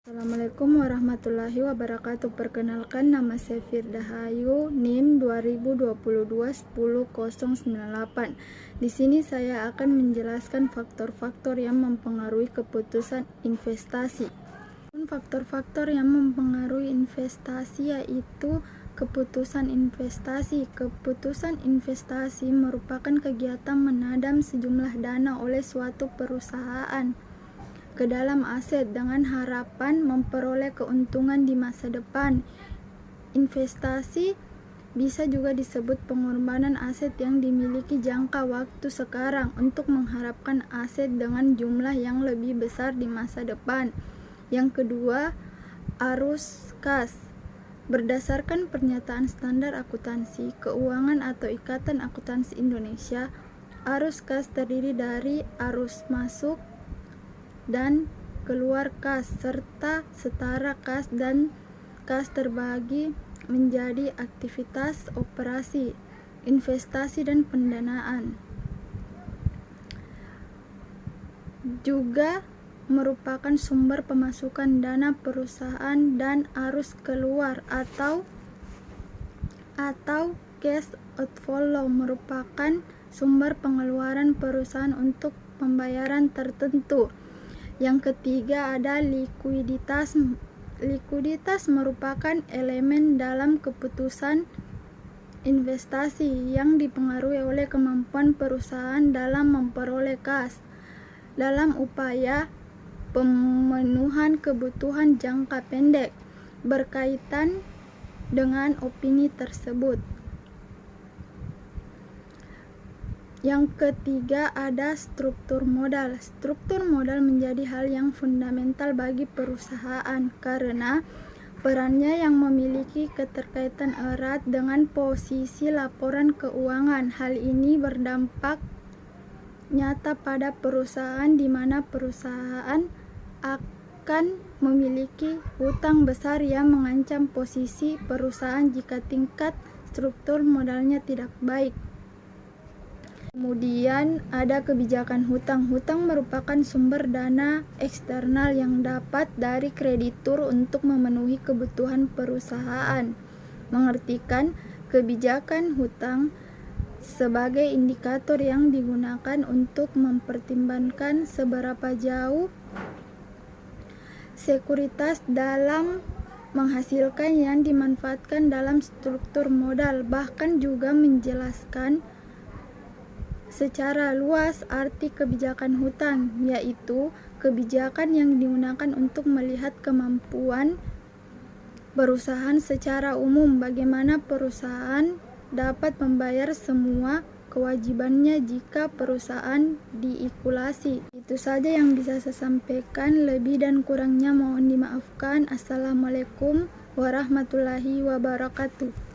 Assalamualaikum warahmatullahi wabarakatuh. Perkenalkan, nama saya Firdahayu, NIM 2022-10098. Di sini saya akan menjelaskan faktor-faktor yang mempengaruhi keputusan investasi. Faktor-faktor yang mempengaruhi investasi yaitu keputusan investasi. Keputusan investasi merupakan kegiatan menanam sejumlah dana oleh suatu perusahaan ke dalam aset dengan harapan memperoleh keuntungan di masa depan. Investasi bisa juga disebut pengorbanan aset yang dimiliki jangka waktu sekarang untuk mengharapkan aset dengan jumlah yang lebih besar di masa depan. Yang kedua, arus kas. Berdasarkan pernyataan standar akuntansi keuangan atau Ikatan Akuntansi Indonesia, arus kas terdiri dari arus masuk dan keluar kas serta setara kas dan kas terbagi menjadi aktivitas operasi, investasi dan pendanaan. Juga merupakan sumber pemasukan dana perusahaan, dan arus keluar atau cash outflow merupakan sumber pengeluaran perusahaan untuk pembayaran tertentu. Yang ketiga ada likuiditas. Likuiditas merupakan elemen dalam keputusan investasi yang dipengaruhi oleh kemampuan perusahaan dalam memperoleh kas dalam upaya pemenuhan kebutuhan jangka pendek berkaitan dengan opini tersebut. Yang ketiga ada struktur modal. Struktur modal menjadi hal yang fundamental bagi perusahaan karena perannya yang memiliki keterkaitan erat dengan posisi laporan keuangan. Hal ini berdampak nyata pada perusahaan di mana perusahaan akan memiliki hutang besar yang mengancam posisi perusahaan jika tingkat struktur modalnya tidak baik. Kemudian ada kebijakan hutang. Hutang merupakan sumber dana eksternal yang dapat dari kreditur untuk memenuhi kebutuhan perusahaan. Mengartikan kebijakan hutang sebagai indikator yang digunakan untuk mempertimbangkan seberapa jauh sekuritas dalam menghasilkan yang dimanfaatkan dalam struktur modal, bahkan juga menjelaskan secara luas arti kebijakan hutang, yaitu kebijakan yang digunakan untuk melihat kemampuan perusahaan secara umum, bagaimana perusahaan dapat membayar semua kewajibannya jika perusahaan diikulasi. Itu saja yang bisa saya sampaikan, lebih dan kurangnya mohon dimaafkan. Assalamualaikum warahmatullahi wabarakatuh.